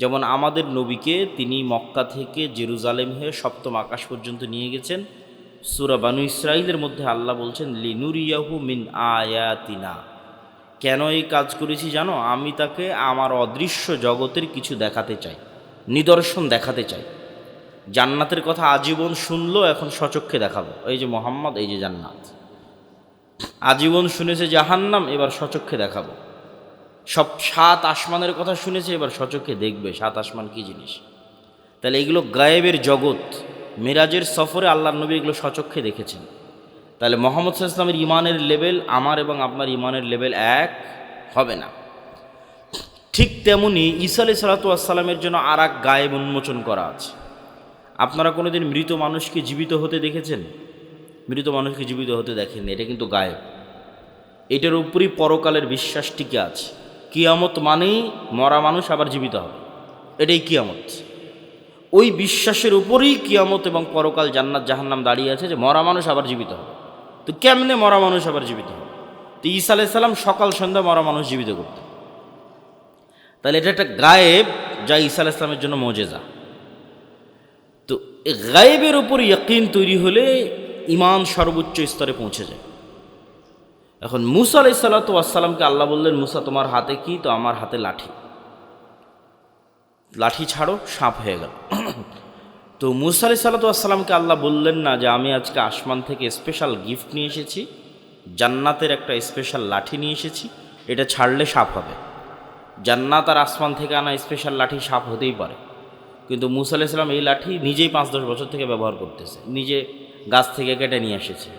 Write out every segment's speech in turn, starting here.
যেমন আমাদের নবীকে তিনি মক্কা থেকে জেরুজালেম হয়ে সপ্তম আকাশ পর্যন্ত নিয়ে গেছেন। সূরা বানু ইসরাঈলের মধ্যে আল্লাহ বলছেন, লিনুরিয়াহু মিন আয়াতিনা। কেন এই কাজ করেছি জানো? আমি তাকে আমার অদৃশ্য জগতের কিছু দেখাতে চাই, নিদর্শন দেখাতে চাই। জান্নাতের কথা আজীবন শুনলো, এখন সচক্ষে দেখাবো। এই যে মোহাম্মদ, এই যে জান্নাত। আজীবন শুনেছে জাহান্নাম, এবার সচক্ষে দেখাবো। সব 7 আসমানের কথা শুনেছে, এবার সচক্ষে দেখবে 7 আসমান কী জিনিস। তাহলে এগুলো গায়েবের জগৎ। মেরাজের সফরে আল্লাহর নবী এগুলো সচক্ষে দেখেছেন। তাহলে মুহাম্মদ সাল্লাল্লাহু আলাইহি ওয়াসাল্লামের ইমানের লেভেল আমার এবং আপনার ইমানের লেভেল এক হবে না। ঠিক তেমনি ঈসা আলাইহিস সালাতু ওয়াস সালামের জন্য আর এক গায়েব উন্মোচন করা আছে। আপনারা কোনোদিন মৃত মানুষকে জীবিত হতে দেখেছেন? মৃত মানুষকে জীবিত হতে দেখেননি, এটা কিন্তু গায়েব। এটার উপরই পরকালের বিশ্বাস টিকে আছে। কিয়ামত মানেই মরা মানুষ আবার জীবিত হবে, এটাই কিয়ামত। ওই বিশ্বাসের উপরই কিয়ামত এবং পরকাল, জান্নাত জাহান্নাম দাঁড়িয়ে আছে, যে মরা মানুষ আবার জীবিত হবে। তো কেমনে মরা মানুষ আবার জীবিত হবে? তো ঈসা আলাইহিস সালাম সকাল সন্ধ্যা মরা মানুষ জীবিত করতেন। তাহলে এটা একটা গায়েব, যা ঈসা আলাইহিস সালামের জন্য মুজিজা। তো এই গায়েবের উপর ইয়াকিন তৈরি হলে ঈমান সর্বোচ্চ স্তরে পৌঁছে যায়। এখন মুসা আলাইহিস সালাতু ওয়াস সালামকে আল্লাহ বললেন, মুসা তোমার হাতে কি? তো আমার হাতে লাঠি। লাঠি ছাড়ো, সাপ হয়ে গেল। তো মুসা আলাইহিস সালাতু ওয়াস সালামকে আল্লাহ বললেন না যে আমি আজকে আসমান থেকে স্পেশাল গিফট নিয়ে এসেছি, জান্নাতের একটা স্পেশাল লাঠি নিয়ে এসেছি, এটা ছাড়লে সাপ হবে। জান্নাত আর আসমান থেকে আনা স্পেশাল লাঠি সাপ হতেই পারে, কিন্তু মুসা আলাইহিস সালাম এই লাঠি নিজেই 5-10 বছর থেকে ব্যবহার করতেছে, নিজে গাছ থেকে কেটে নিয়ে এসেছে।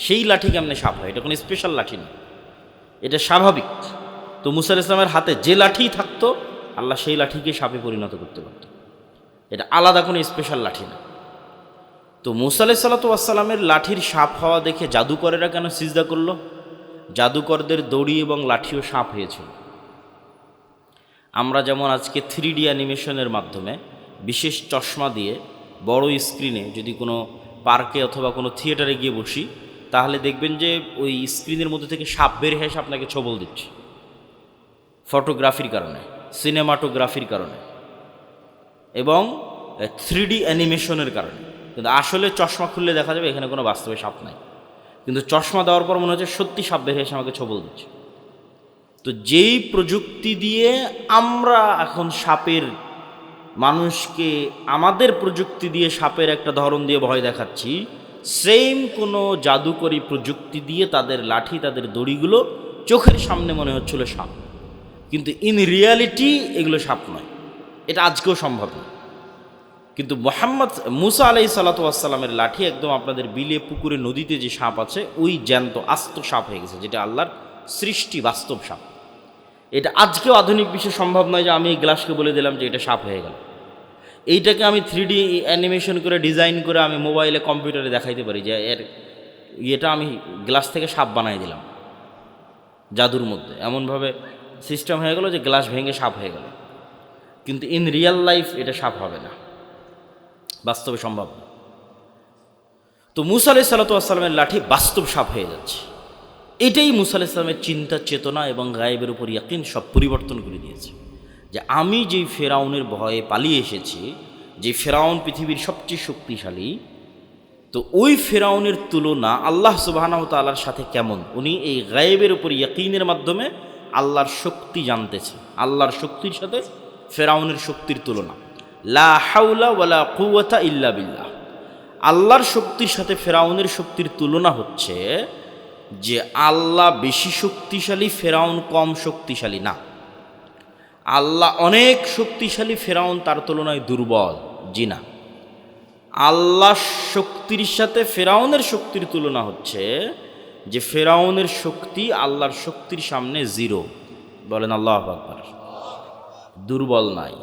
সেই লাঠি কেমনে সাপ হয়? এটা কোনো স্পেশাল লাঠি না, এটা স্বাভাবিক। তো মুসা আলাইহিস সালামের হাতে যে লাঠি থাকতো, আল্লাহ সেই লাঠিকে সাপে পরিণত করতে পারত। এটা আলাদা কোনো স্পেশাল লাঠি না। তো মুসা আলাইহিস সালাতু ওয়াস সালামের লাঠির সাপ হওয়া দেখে জাদুকরেরা কেন সিজদা করলো? জাদুকরদের দড়ি এবং লাঠিও সাপ হয়েছিল। আমরা যেমন আজকে 3D অ্যানিমেশনের মাধ্যমে বিশেষ চশমা দিয়ে বড় স্ক্রিনে যদি কোনো পার্কে অথবা কোনো থিয়েটারে গিয়ে বসি, তাহলে দেখবেন যে ওই স্ক্রিনের মধ্যে থেকে সাপ বের হয়ে এসে আপনাকে ছবল দিচ্ছে, ফটোগ্রাফির কারণে, সিনেমাটোগ্রাফির কারণে এবং 3D অ্যানিমেশনের কারণে। কিন্তু আসলে চশমা খুললে দেখা যাবে এখানে কোনো বাস্তবে সাপ নাই, কিন্তু চশমা দেওয়ার পর মনে হচ্ছে সত্যি সাপ বের হয়ে এসে আমাকে ছবল দিচ্ছে। তো যেই প্রযুক্তি দিয়ে আমরা এখন সাপের, মানুষকে আমাদের প্রযুক্তি দিয়ে সাপের একটা ধরন দিয়ে ভয় দেখাচ্ছি, সেম কোনো জাদুকরী প্রযুক্তি দিয়ে তাদের লাঠি, তাদের দড়িগুলো চোখের সামনে মনে হচ্ছিল সাপ, কিন্তু ইন রিয়ালিটি এগুলো সাপ নয়। এটা আজকেও সম্ভব না। কিন্তু মুসা আলাইহিস সালাতু ওয়াস সালামের লাঠি একদম আপনাদের বিলে, পুকুরে, নদীতে যে সাপ আছে ওই জ্যান্ত আস্ত সাপ হয়ে গেছে, যেটা আল্লাহর সৃষ্টি, বাস্তব সাপ। এটা আজকেও আধুনিক বিশ্বে সম্ভব নয় যে আমি এই গ্লাসকে বলে দিলাম যে এটা সাপ হয়ে গেল। এইটাকে আমি 3D অ্যানিমেশন করে, ডিজাইন করে আমি মোবাইলে, কম্পিউটারে দেখাইতে পারি যে এর ইয়েটা আমি গ্লাস থেকে সাপ বানাই দিলাম জাদুর মধ্যে। এমনভাবে সিস্টেম হয়ে গেল যে গ্লাস ভেঙে সাপ হয়ে গেল, কিন্তু ইন রিয়েল লাইফ এটা সাপ হবে না, বাস্তবে সম্ভব না। তো মুসা আলাইহিস সালাতু ওয়াস সালামের লাঠি বাস্তব সাপ হয়ে যাচ্ছে। এটাই মুসা আলাইহিস সালামের চিন্তা, চেতনা এবং গায়েবের উপর ইয়াকিন সব পরিবর্তন করে দিয়েছে। যে আমি যেই ফেরাউনের ভয়ে পালিয়ে এসেছি, যে ফেরাউন পৃথিবীর সবচেয়ে শক্তিশালী, তো ওই ফেরাউনের তুলনা আল্লাহ সুবহানাহু ওয়া তাআলার সাথে কেমন? উনি এই গায়েবের উপর ইয়াকিনের মাধ্যমে আল্লাহর শক্তি জানতেছে। আল্লাহর শক্তির সাথে ফেরাউনের শক্তির তুলনা, লা হাওলা ওয়ালা কুওয়াতা ইল্লা বিল্লাহ। আল্লাহর শক্তির সাথে ফেরাউনের শক্তির তুলনা হচ্ছে যে আল্লাহ বেশি শক্তিশালী, ফেরাউন কম শক্তিশালী না। আল্লাহ অনেক শক্তিশালী, ফেরাউন তার তুলনায় দুর্বল। জি না, আল্লাহ শক্তির সাথে ফেরাউনের শক্তির তুলনা হচ্ছে যে ফেরাউনের শক্তি আল্লাহর শক্তির সামনে জিরো। বলেন আল্লাহু আকবার। দুর্বল নাই,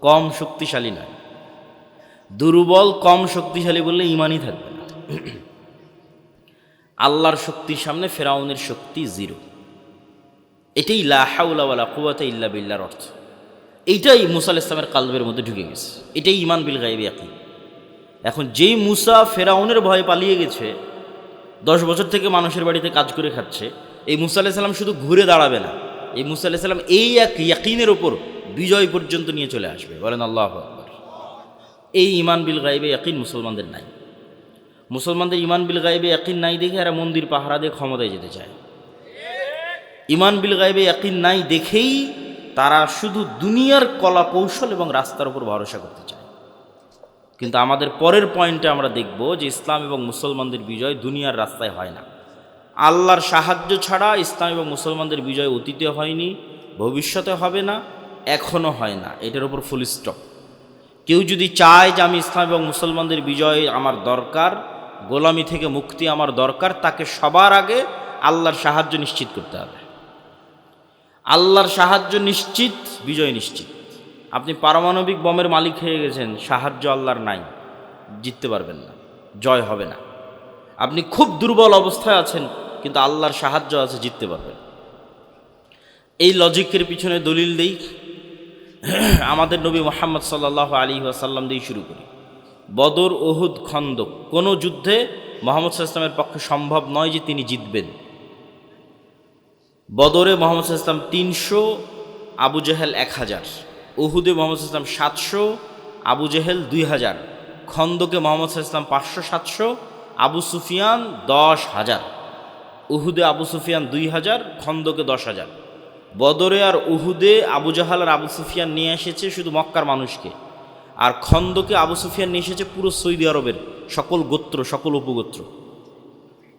কম শক্তিশালী নয়। দুর্বল, কম শক্তিশালী বললে ইমানই থাকবে না। আল্লাহর শক্তির সামনে ফেরাউনের শক্তি জিরো। এটাই লা হাওলা ওয়ালা কুওয়াতা ইল্লা বিল্লাহর অর্থ। এইটাই মুসা আলাইহিস সালামের কালবের মধ্যে ঢুকে গেছে। এটাই ঈমান বিল গায়বি ইয়াকিন। এখন যেই মুসা ফেরাউনের ভয়ে পালিয়ে গেছে, 10 বছর থেকে মানুষের বাড়িতে কাজ করে খাচ্ছে, এই মুসা আলাইহিস সালাম শুধু ঘুরে দাঁড়াবে না। এই মুসা আলাইহিস সালাম এই এক ইয়াকিনের ওপর বিজয় পর্যন্ত নিয়ে চলে আসবে। বলেন আল্লাহু আকবার। এই ঈমান বিল গায়বে ইয়াকিন মুসলমানদের নাই। মুসলমানদের ঈমান বিল গায়বে ইয়াকিন নাই দেখে এরা মন্দির পাহারা দিয়ে ক্ষমতায় যেতে চায়। ঈমান বিল গায়বে ইয়াকিন নাই দেখেই তারা শুধু দুনিয়ার কলা কৌশল এবং রাস্তার উপর ভরসা করতে চায়। কিন্তু আমাদের পরের পয়েন্টে আমরা দেখব যে ইসলাম এবং মুসলমানদের বিজয় দুনিয়ার রাস্তায় হয় না। আল্লাহর সাহায্য ছাড়া ইসলাম এবং মুসলমানদের বিজয় অতীতে হয়নি, ভবিষ্যতে হবে না, এখনও হয় না। এটার উপর ফুল স্টপ। কেউ যদি চায় যে আমি ইসলাম এবং মুসলমানদের বিজয় আমার দরকার, গোলামি থেকে মুক্তি আমার দরকার, তাকে সবার আগে আল্লাহর সাহায্য নিশ্চিত করতে হবে। আল্লাহর সাহায্য নিশ্চিত, বিজয় নিশ্চিত। আপনি পারমাণবিক বোমের মালিক হয়ে গেছেন, সাহায্য আল্লাহর নাই, জিততে পারবেন না, জয় হবে না। আপনি খুব দুর্বল অবস্থায় আছেন, কিন্তু আল্লাহর সাহায্য আছে, জিততে পারবেন। এই লজিকের পিছনে দলিল দেই আমাদের নবী মুহাম্মদ সাল্লাল্লাহু আলাইহি ওয়াসাল্লাম দিয়ে শুরু করি। বদর, উহুদ, খন্দক, কোনো যুদ্ধে মুহাম্মদ সাল্লাল্লাহু আলাইহি ওয়াসাল্লামের পক্ষে সম্ভব নয় যে তিনি জিতবেন। বদরে মুহাম্মদ সাল্লাল্লাহু আলাইহি ওয়াসাল্লাম 300, আবু জেহেল 1000, উহুদে মুহাম্মদ সাল্লাল্লাহু আলাইহি ওয়াসাল্লাম 700, আবু জেহেল 2000, খন্দকে মুহাম্মদ সাল্লাল্লাহু আলাইহি ওয়াসাল্লাম 500-700, আবু সুফিয়ান 10,000। উহুদে আবু সুফিয়ান 2000, খন্দকে 10,000। বদরে আর উহুদে আবু জাহাল আর আবু সুফিয়ান নিয়ে এসেছে শুধু মক্কার মানুষকে, আর খন্দকে আবু সুফিয়ান নিয়ে এসেছে পুরো সৌদি আরবের সকল গোত্র, সকল উপগোত্র।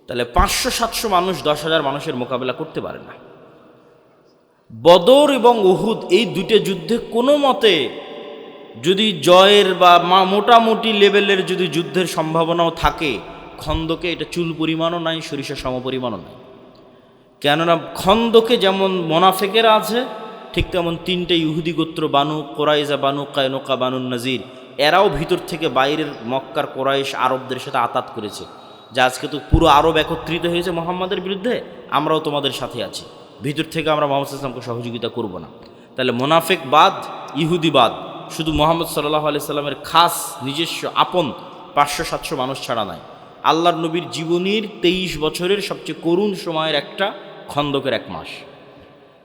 তাহলে 500-700 মানুষ 10,000 মানুষের মোকাবেলা করতে পারে না। বদর এবং উহুদ এই দুটো যুদ্ধে কোনো মতে যদি জয়ের বা মোটামুটি লেভেলের যদি যুদ্ধের সম্ভাবনাও থাকে, খন্দকে এটা চুল পরিমাণও নাই, সরিষা সম পরিমাণও নাই। কেননা খন্দকে যেমন মোনাফেকেরা আছে, ঠিক তেমন 3টে ইহুদি গোত্র, বানু কোরাইজা, বানু কায়নুকা, বানু নাজির, এরাও ভিতর থেকে বাইরের মক্কার কোরাইশ আরবদের সাথে আতাত করেছে যে আজকে তো পুরো আরব একত্রিত হয়েছে মোহাম্মদের বিরুদ্ধে, আমরাও তোমাদের সাথে আছি, ভিতর থেকে আমরা মোহাম্মদ ইসলামকে সহযোগিতা করব না। তাহলে মোনাফেক বাদ, ইহুদি বাদ, শুধু মোহাম্মদ সাল্লাল্লাহু আলাইহি সাল্লামের খাস নিজস্ব আপন 500-700 মানুষ ছাড়া নাই। আল্লাহর নবীর জীবনীর 23 বছরের সবচেয়ে করুণ সময়ের একটা খন্দকের 1 মাস।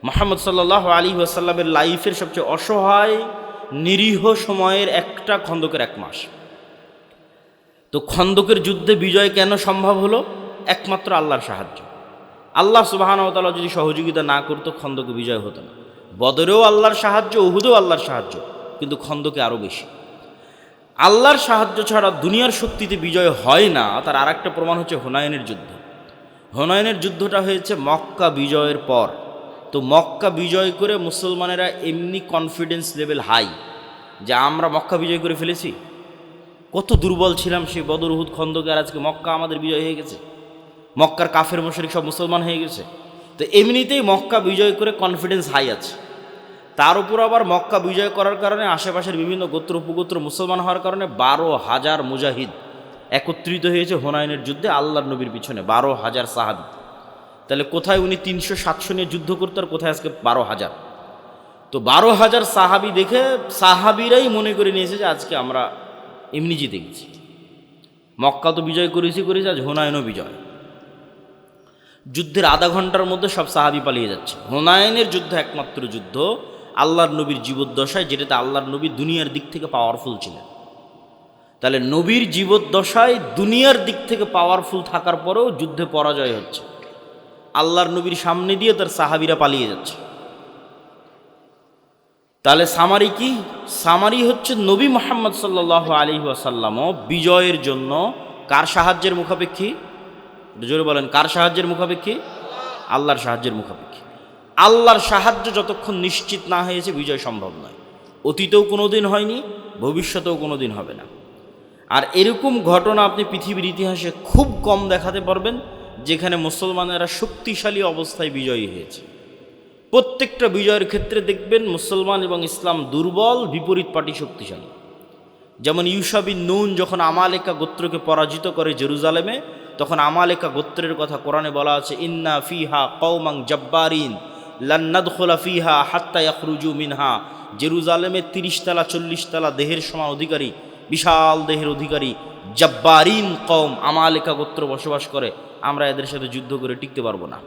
মুহাম্মদ সাল্লাল্লাহু আলাইহি ওয়াসাল্লামের লাইফের সবচেয়ে অসহায় নিরীহ সময়ের একটা খন্দকের 1 মাস। তো খন্দকের যুদ্ধে বিজয় কেন সম্ভব হলো? একমাত্র আল্লাহর সাহায্য। আল্লাহ সুবহানাহু ওয়া তাআলা যদি সহযোগিতা না করতো, খন্দকে বিজয় হতো না। বদরেও আল্লাহর সাহায্য, উহুদেও আল্লাহর সাহায্য, কিন্তু খন্দকে আরও বেশি। আল্লাহর সাহায্য ছাড়া দুনিয়ার শক্তিতে বিজয় হয় না। তার আরেকটা প্রমাণ হচ্ছে হুনাইনের যুদ্ধ। হুনাইনের যুদ্ধটা হয়েছে মক্কা বিজয়ের পর। তো মক্কা বিজয় করে মুসলমানেরা এমনি কনফিডেন্স লেভেল হাই যে আমরা মক্কা বিজয় করে ফেলেছি। কত দুর্বল ছিলাম সেই বদর, উহুদ, খন্দকে, আর আজকে মক্কা আমাদের বিজয় হয়ে গেছে, মক্কার কাফের মুশরিক সব মুসলমান হয়ে গেছে। তো এমনিতেই মক্কা বিজয় করে কনফিডেন্স হাই আছে। তার উপর আবার মক্কা বিজয় করার কারণে আশেপাশের বিভিন্ন গোত্র উপগোত্র মুসলমান হওয়ার কারণে 12,000 মুজাহিদ একত্রিত হয়েছে হুনাইনের যুদ্ধে আল্লাহর নবীর পিছনে, 12,000 সাহাবী। তাহলে কোথায় উনি 300-700 নিয়ে যুদ্ধ করতো আর কোথায় আজকে 12,000? তো 12,000 সাহাবী দেখে সাহাবীরাই মনে করে নিয়েছে যে আজকে আমরা এমনি জিতে গেছি। মক্কা তো বিজয় করেছি, আজ হুনাইনও বিজয়। যুদ্ধের আধা ঘন্টার মধ্যে সব সাহাবী পালিয়ে যাচ্ছে। হুনাইনের যুদ্ধ একমাত্র যুদ্ধ আল্লাহর নবীর জীবদ্দশায়, যেটাতে আল্লাহর নবী দুনিয়ার দিক থেকে পাওয়ারফুল ছিলেন। তাহলে নবীর জীবদ্দশায় দুনিয়ার দিক থেকে পাওয়ারফুল থাকার পরেও যুদ্ধে পরাজয় হচ্ছে, আল্লাহর নবীর সামনে দিয়ে তার সাহাবীরা পালিয়ে যাচ্ছে। তাহলে সামারি কি? সামারি হচ্ছে নবী মুহাম্মদ সাল্লাল্লাহু আলাইহি ওয়াসাল্লামও বিজয়ের জন্য কার সাহায্যের মুখাপেক্ষী? জোরে বলেন, কার সাহায্যের মুখাপেক্ষী? আল্লাহর সাহায্যের মুখাপেক্ষী। আল্লাহর সাহায্য যতক্ষণ নিশ্চিত না হয়েছে বিজয় সম্ভব নয়। অতীতেও কোনো দিন হয়নি, ভবিষ্যতেও কোনো দিন হবে না। আর এরকম ঘটনা আপনি পৃথিবীর ইতিহাসে খুব কম দেখাতে পারবেন যেখানে মুসলমানেরা শক্তিশালী অবস্থায় বিজয়ী হয়েছে। প্রত্যেকটা বিজয়ের ক্ষেত্রে দেখবেন মুসলমান এবং ইসলাম দুর্বল, বিপরীত পার্টি শক্তিশালী। যেমন ইউশা বিন নুন যখন আমালেকা গোত্রকে পরাজিত করে জেরুজালেমে, তখন আমালেকা গোত্রের কথা কোরআনে বলা আছে, ইন্না ফিহা কওমান জাব্বারিন লান নাদখুলা ফিহা হাত্তা ইয়াখরুজু মিনহা। জেরুজালেমে 30 তলা 40 তলা দেহের সমান অধিকারী, বিশাল দেহের অধিকারী জাব্বারিন কওম, আমালেকা গোত্র বসবাস করে, আমরা এদের সাথে যুদ্ধ করে টিকতে পারবো না।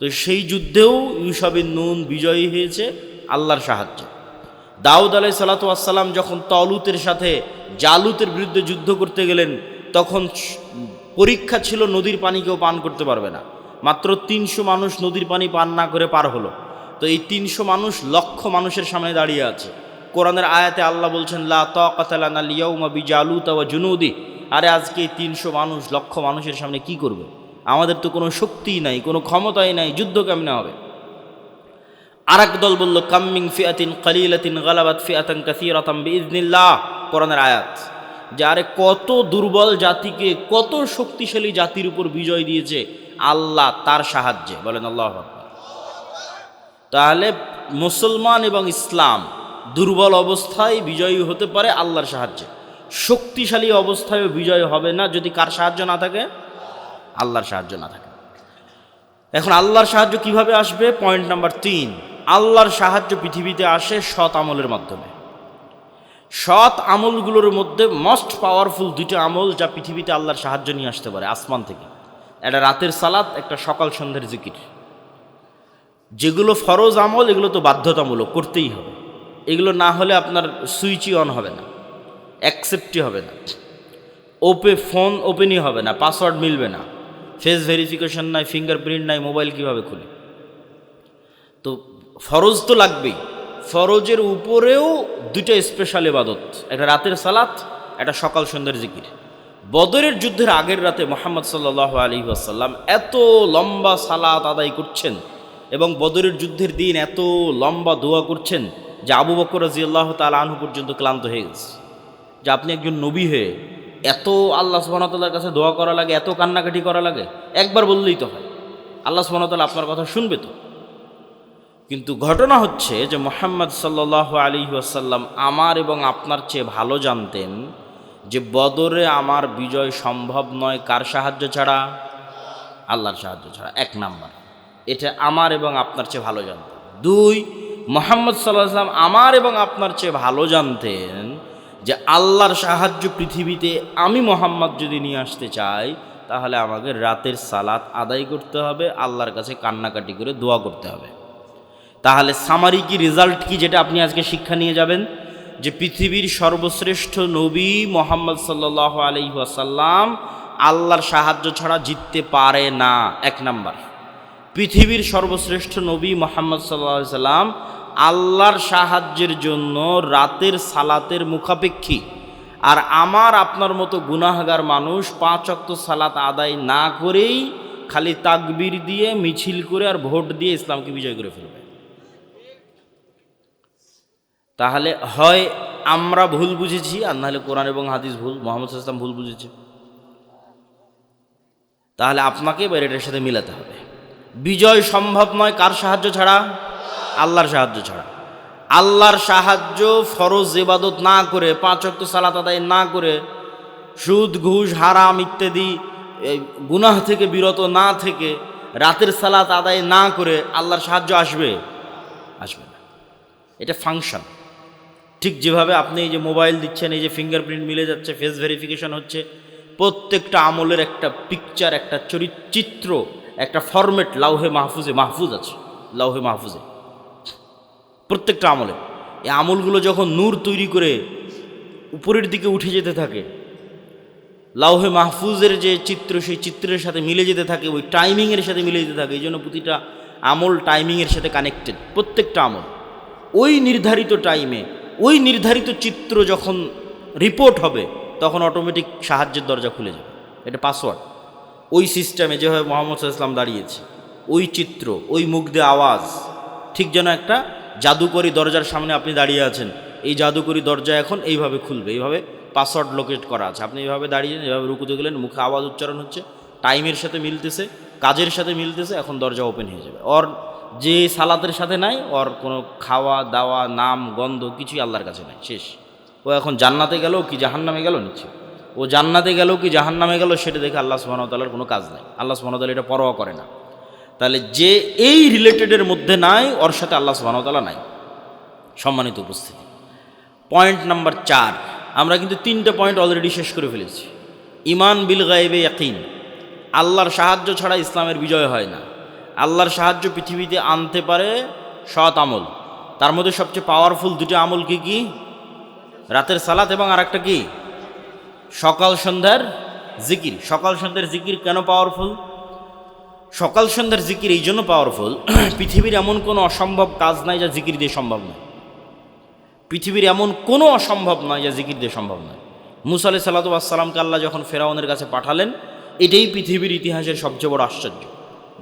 তো সেই যুদ্ধেও ইউশা বিন নুন বিজয়ী হয়েছে আল্লাহর সাহায্যে। দাউদ আলাইহিস সালাতু ওয়াস সালাম যখন তালুতের সাথে জালুতের বিরুদ্ধে যুদ্ধ করতে গেলেন, তখন পরীক্ষা ছিল নদীর পানি কেউ পান করতে পারবে না। মাত্র 300 মানুষ নদীর পানি পান না করে পার হলো। তো এই 300 মানুষ লক্ষ মানুষের সামনে দাঁড়িয়ে আছে। কোরআনের আয়াতে আল্লাহ বলছেন, লা তাকাতা লানা আল ইয়াউমা বিজালুতা ওয়া জুনুদি। আরে আজকে এই 300 মানুষ লক্ষ মানুষের সামনে কি করবে? আমাদের তো কোনো শক্তিই নাই, কোনো ক্ষমতাই নাই, যুদ্ধ কেমনে হবে? আর এক দল বলল, কাম্মিং ফিআতিন কালিলাতিন গালাবাত ফিআতান কাসীরাতান বিইজনিল্লাহ। কোরআনের আয়াত যে আরে কত দুর্বল জাতিকে কত শক্তিশালী জাতির উপর বিজয় দিয়েছে আল্লাহ তার সাহায্যে। বলেন আল্লাহু আকবার। তাহলে মুসলমান এবং ইসলাম দুর্বল অবস্থায় বিজয়ী হতে পারে আল্লাহর সাহায্যে, শক্তিশালী অবস্থায় বিজয় হবে না যদি কার সাহায্য না থাকে? আল্লাহর সাহায্য না থাকে। এখন আল্লাহর সাহায্য কিভাবে আসবে? পয়েন্ট নাম্বার 3, আল্লাহর সাহায্য পৃথিবীতে আসে সৎ আমলের মাধ্যমে। সৎ আমলগুলোর মধ্যে মোস্ট পাওয়ারফুল 2টা আমল যা পৃথিবীতে আল্লাহর সাহায্য নিয়ে আসতে পারে আসমান থেকে, একটা রাতের সালাত, একটা সকাল সন্ধ্যার জিকির। যেগুলো ফরজ আমল এগুলো তো বাধ্যতামূলক, করতেই হবে। এগুলো না হলে আপনার সুইচই অন হবে না, অ্যাকসেপ্টই হবে না, ফোন ওপেনই হবে না, পাসওয়ার্ড মিলবে না, ফেস ভেরিফিকেশন নাই, ফিঙ্গারপ্রিন্ট নাই, মোবাইল কিভাবে খুলে? তো ফরজ তো লাগবেই। ফরজের উপরেও 2টা স্পেশাল ইবাদত, একটা রাতের সালাত, একটা সকাল সন্ধ্যার জিকির। বদরের যুদ্ধের আগের রাতে মুহাম্মদ সাল্লাল্লাহু আলাইহি ওয়াসাল্লাম এত লম্বা সালাত আদায় করছেন এবং বদরের যুদ্ধের দিন এত লম্বা দোয়া করছেন যে আবু বকর রাদিয়াল্লাহু তাআলা আনহু পর্যন্ত ক্লান্ত হয়ে গেছে। যে আপনি একজন নবী হয়ে এত আল্লাহ সুবহানাহু ওয়া তাআলার কাছে দোয়া করা লাগে, এত কান্নাকাটি করা লাগে? একবার বললেই তো হয়, আল্লাহ সুবহানাহু ওয়া তাআলা আপনার কথা শুনবে তো। কিন্তু ঘটনা হচ্ছে যে মুহাম্মদ সাল্লাল্লাহু আলাইহি ওয়াসাল্লাম আমার এবং আপনার চেয়ে ভালো জানতেন যে বদরে আমার বিজয় সম্ভব নয় কার সাহায্য ছাড়া? আল্লাহর সাহায্য ছাড়া। 1 নাম্বার, এটা আমার এবং আপনার চেয়ে ভালো জানতেন। 2, মুহাম্মদ সাল্লাল্লাহু আলাইহি ওয়াসাল্লাম আমার এবং আপনার চেয়ে ভালো জানতেন যে আল্লাহর সাহায্য পৃথিবীতে আমি মুহাম্মদ যদি নিয়ে আসতে চাই তাহলে আমাকে রাতের সালাত আদায় করতে হবে, আল্লাহর কাছে কান্নাকাটি করে দোয়া করতে হবে। তাহলে সামারি কি, রেজাল্ট কি, যেটা আপনি আজকে শিক্ষা নিয়ে যাবেন? যে পৃথিবীর সর্বশ্রেষ্ঠ নবী মুহাম্মদ সাল্লাল্লাহু আলাইহি ওয়াসাল্লাম আল্লাহর সাহায্য ছাড়া জিততে পারে না। 1 নাম্বার, পৃথিবীর সর্বশ্রেষ্ঠ নবী মুহাম্মদ সাল্লাল্লাহু আলাইহি ওয়াসাল্লাম আল্লাহর সাহায্যের জন্য রাতের সালাতের মুখাপেক্ষী। আর আমার আপনার মতো গুনাহগার মানুষ 5 ওয়াক্ত সালাত আদায় না করেই খালি তাকবীর দিয়ে, মিছিল করে আর ভোট দিয়ে ইসলামকে বিজয় করে ফেলবে। তাহলে হয় আমরা ভুল বুঝেছি, আর নাহলে কোরআন এবং হাদিস ভুল, মুহাম্মদ সাল্লাল্লাহু আলাইহি ওয়াসাল্লাম ভুল বুঝেছে। তাহলে আপনাকে এটার সাথে মিলাতে হবে। বিজয় সম্ভব নয় কার সাহায্য ছাড়া? আল্লাহর সাহায্য ছাড়া। আল্লাহর সাহায্য ফরজ ইবাদত না করে, 5 ওয়াক্ত সালাত আদায় না করে, সুদ ঘুষ হারাম ইত্যাদি গুনাহ থেকে বিরত না থেকে, রাতের সালাত আদায় না করে আল্লাহর সাহায্য আসবে? আসবে না। এটা ফাংশন। ঠিক যেভাবে আপনি এই যে মোবাইল দিচ্ছেন, এই যে ফিঙ্গারপ্রিন্ট মিলে যাচ্ছে, ফেস ভেরিফিকেশন হচ্ছে, প্রত্যেকটা আমলের একটা পিকচার, একটা চিত্র, একটা ফরম্যাট লাউহে মাহফুজ আছে, লাউহে মাহফুজে প্রত্যেকটা আমলে। এই আমলগুলো যখন নূর তৈরি করে উপরের দিকে উঠে যেতে থাকে, লাউহে মাহফুজের যে চিত্র সেই চিত্রের সাথে মিলে যেতে থাকে, ওই টাইমিংয়ের সাথে মিলে যেতে থাকে। এই জন্য প্রতিটা আমল টাইমিংয়ের সাথে কানেক্টেড, প্রত্যেকটা আমল। ওই নির্ধারিত টাইমে ওই নির্ধারিত চিত্র যখন রিপোর্ট হবে তখন অটোমেটিক সাহায্যের দরজা খুলে যাবে। এটা পাসওয়ার্ড। ওই সিস্টেমে যেভাবে মুহাম্মদ সাল্লাল্লাহু আলাইহি ওয়াসাল্লাম দাঁড়িয়েছে, ওই চিত্র, ওই মুখ দিয়ে আওয়াজ, ঠিক যেন একটা জাদুকরি দরজার সামনে আপনি দাঁড়িয়ে আছেন। এই জাদুকরি দরজা এখন এইভাবে খুলবে, এইভাবে পাসওয়ার্ড লোকেট করা আছে। আপনি এইভাবে দাঁড়িয়ে, এইভাবে রুকুতে গেলেন, মুখে আওয়াজ উচ্চারণ হচ্ছে, টাইমের সাথে মিলতেছে, কাজের সাথে মিলতেছে, এখন দরজা ওপেন হয়ে যাবে। ওর যে সালাতের সাথে নাই, ওর কোনো খাওয়া দাওয়া, নাম গন্ধ কিছুই আল্লাহর কাছে নাই, শেষ। ও এখন জান্নাতে গেল কি জাহান্নামে গেল নিচ্ছে, ও জান্নাতে গেল কি জাহান্নামে গেল সেটা দেখে আল্লাহ সুবহানাহু ওয়া তাআলার কোনো কাজ নাই। আল্লাহ সুবহানাহু ওয়া তাআলা এটা পরোয়া করে না। তাহলে যে এই রিলেটেডের মধ্যে নাই, ওর সাথে আল্লাহ সুবহানাহু ওয়া তাআলা নাই। সম্মানিত উপস্থিতি, পয়েন্ট নাম্বার 4, আমরা কিন্তু 3টা পয়েন্ট অলরেডি শেষ করে ফেলেছি। ইমান বিল গায়বে ইয়াকিন, আল্লাহর সাহায্য ছাড়া ইসলামের বিজয় হয় না। আল্লাহর সাহায্য পৃথিবীতে আনতে পারে সৎ আমল, তার মধ্যে সবচেয়ে পাওয়ারফুল দুটো আমল কি কি? রাতের সালাত এবং আরেকটা কি? সকাল সন্ধ্যার জিকির। সকাল সন্ধ্যার জিকির কেন পাওয়ারফুল? সকাল সন্ধ্যার জিকির এই জন্য পাওয়ারফুল, পৃথিবীর এমন কোনো অসম্ভব কাজ নাই যা জিকির দিয়ে সম্ভব নয়। পৃথিবীর এমন কোনো অসম্ভব নয় যা জিকির দিয়ে সম্ভব নয়। মুসা আলাইহিস সালাতু ওয়াস সালামকে আল্লাহ যখন ফেরাউনের কাছে পাঠালেন, এটাই পৃথিবীর ইতিহাসের সবচেয়ে বড় আশ্চর্য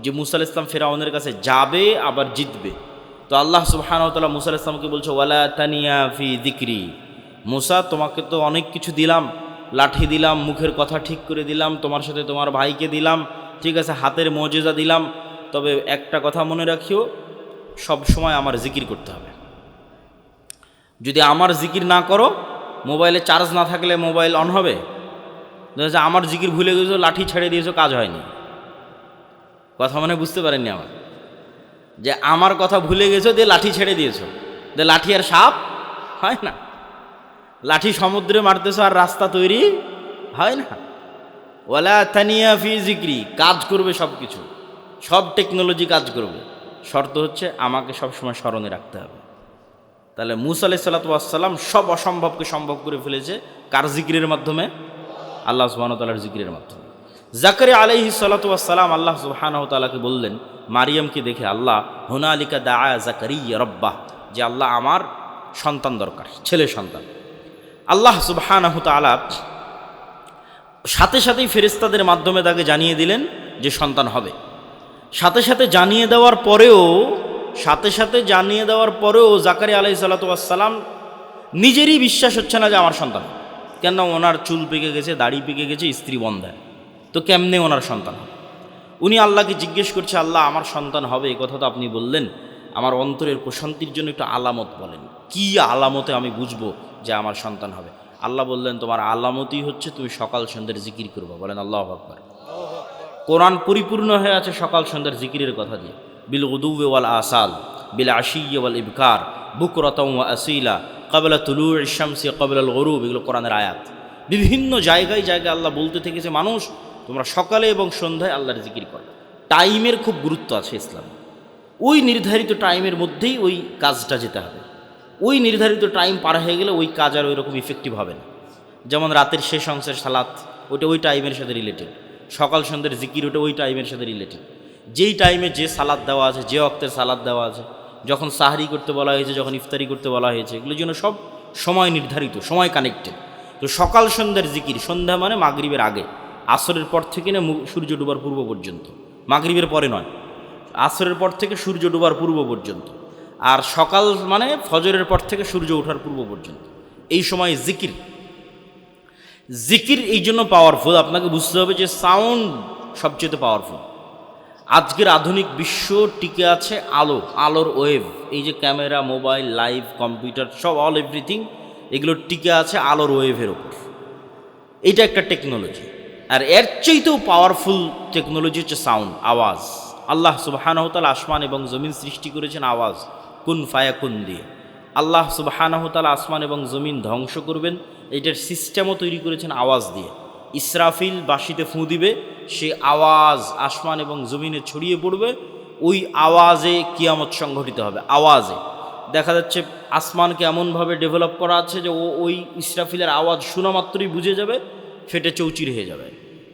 যে মুসা আলাইহিস সালাম ফেরাউনের কাছে যাবে আবার জিতবে। তো আল্লাহ সুবহানাহু ওয়া তাআলা মুসা আলাইহিস সালামকে বলছে, ওয়ালা তানিয়া ফি যিকরি। মুসা, তোমাকে তো অনেক কিছু দিলাম, লাঠি দিলাম, মুখের কথা ঠিক করে দিলাম, তোমার সাথে তোমার ভাইকে দিলাম, ঠিক আছে, হাতের মুজিজা দিলাম, তবে একটা কথা মনে রাখিও, সব সময় আমার জিকির করতে হবে। যদি আমার জিকির না করো, মোবাইলে চার্জ না থাকলে মোবাইল অন হবে? আমার জিকির ভুলে গেছো, লাঠি ছেড়ে দিয়েছো, কাজ হয়নি। কথা মানে বুঝতে পারেননি আমার, যে আমার কথা ভুলে গেছো দিয়ে লাঠি ছেড়ে দিয়েছো, যে লাঠি আর সাপ হয় না। লাঠি সমুদ্রে মারতেছো আর রাস্তা তৈরি হয় না। ওয়ালা তানিয়া ফি যিকরি, কাজ করবে সব কিছু, সব টেকনোলজি কাজ করবে, শর্ত হচ্ছে আমাকে সবসময় স্মরণে রাখতে হবে। তাহলে মুসা আলাইহিস সালাতু ওয়াস সালাম সব অসম্ভবকে সম্ভব করে ফেলেছে কার জিকিরের মাধ্যমে? আল্লাহ সুবহানাহু ওয়া তাআলার জিকিরের মাধ্যমে। জাকারিয়া আলাইহিস সালাতু ওয়াস সালাম আল্লাহ সুবহানাহু ওয়া তাআলাকে বললেন, মারিয়ামকে দেখে আল্লাহ, হুনালিকা দাআ জাকারিয়া রাব্বাহ, যে আল্লাহ আমার সন্তান দরকার, ছেলে সন্তান। আল্লাহ সুবহানাহু ওয়া তাআলা সাথে সাথেই ফেরেশতাদের মাধ্যমে তাকে জানিয়ে দিলেন যে সন্তান হবে। সাথে সাথে জানিয়ে দেওয়ার পরেও জাকারিয়া আলাইহিস সালাতু ওয়াস সালাম নিজেরই বিশ্বাস হচ্ছে না যে আমার সন্তান। কেন? ওনার চুল পেকে গেছে, দাড়ি পেকে গেছে, স্ত্রী বন্ধা, তো কেমনে ওনার সন্তান হবে? উনি আল্লাহকে জিজ্ঞেস করছে, আল্লাহ আমার সন্তান হবে, এই কথা তো আপনি বললেন, আমার অন্তরের প্রশান্তির জন্য একটু আলামত বলেন, কি আলামতে আমি বুঝবো যে আমার সন্তান হবে? আল্লাহ বললেন, তোমার আলামতই হচ্ছে তুমি সকাল সন্ধ্যার জিকির করবা। বলেন আল্লাহু আকবার। কোরআন পরিপূর্ণ হয়ে আছে সকাল সন্ধ্যার জিকিরের কথা দিয়ে, বিল গুদুওয়ি ওয়াল আসাল, বিল আশিয়্যি ওয়াল ইবকার, বুকরাতাও ওয়া আসীলা, ক্বাবলা তুলুইশ শামসি ক্বাবলাল গুরুব। এগুলো কোরআনের আয়াত। বিভিন্ন জায়গায় জায়গায় আল্লাহ বলতে থেকেছে, মানুষ তোমরা সকালে এবং সন্ধ্যায় আল্লাহর জিকির করো। টাইমের খুব গুরুত্ব আছে ইসলামে। ওই নির্ধারিত টাইমের মধ্যেই ওই কাজটা যেতে হবে। ওই নির্ধারিত টাইম পার হয়ে গেলে ওই কাজ আর ওই রকম ইফেক্টিভ হবে না। যেমন রাতের শেষ অংশের সালাত, ওটা ওই টাইমের সাথে রিলেটেড। সকাল সন্ধ্যের জিকির, ওটা ওই টাইমের সাথে রিলেটেড। যেই টাইমে যে সালাদ দেওয়া আছে, যে অক্তের সালাদ দেওয়া আছে, যখন সাহরি করতে বলা হয়েছে, যখন ইফতারি করতে বলা হয়েছে, এগুলোর জন্য সব সময় নির্ধারিত, সময় কানেক্টেড। তো সকাল সন্ধ্যার জিকির, সন্ধ্যা মানে মাগরিবের আগে, আসরের পর থেকে না সূর্য ডুবার পূর্ব পর্যন্ত, মাগরিবের পরে নয়, আসরের পর থেকে সূর্য ডুবার পূর্ব পর্যন্ত। আর সকাল মানে ফজরের পর থেকে সূর্য ওঠার পূর্ব পর্যন্ত, এই সময় জিকির। জিকির এই জন্য পাওয়ারফুল, আপনাকে বুঝতে হবে যে সাউন্ড সবচেয়ে পাওয়ারফুল। আজকের আধুনিক বিশ্ব টিকে আছে আলোর ওয়েভ। এই যে ক্যামেরা, মোবাইল, লাইভ, কম্পিউটার, সব অল এভরিথিং, এগুলো টিকে আছে আলোর ওয়েভের ওপর। এইটা একটা টেকনোলজি। আর এর চাইতেও পাওয়ারফুল টেকনোলজি হচ্ছে সাউন্ড, আওয়াজ। আল্লাহ সুবহানাহু ওয়া তাআলা আসমান এবং জমিন সৃষ্টি করেছেন আওয়াজ, কুন ফায়াকুন দিয়ে। আল্লাহ সুবহানাহু ওয়া তাআলা আসমান এবং জমিন ধ্বংস করবেন, এটার সিস্টেমও তৈরি করেছেন আওয়াজ দিয়ে। ইসরাফিল বাঁশিতে ফুঁ দিবে, সে আওয়াজ আসমান এবং জমিনে ছড়িয়ে পড়বে, ওই আওয়াজে কিয়ামত সংঘটিত হবে। আওয়াজে দেখা যাচ্ছে আসমানকে এমনভাবে ডেভেলপ করা আছে যে ওই ইসরাফিলের আওয়াজ শোনা মাত্রই বুঝে যাবে, ফেটে চৌচির হয়ে যাবে।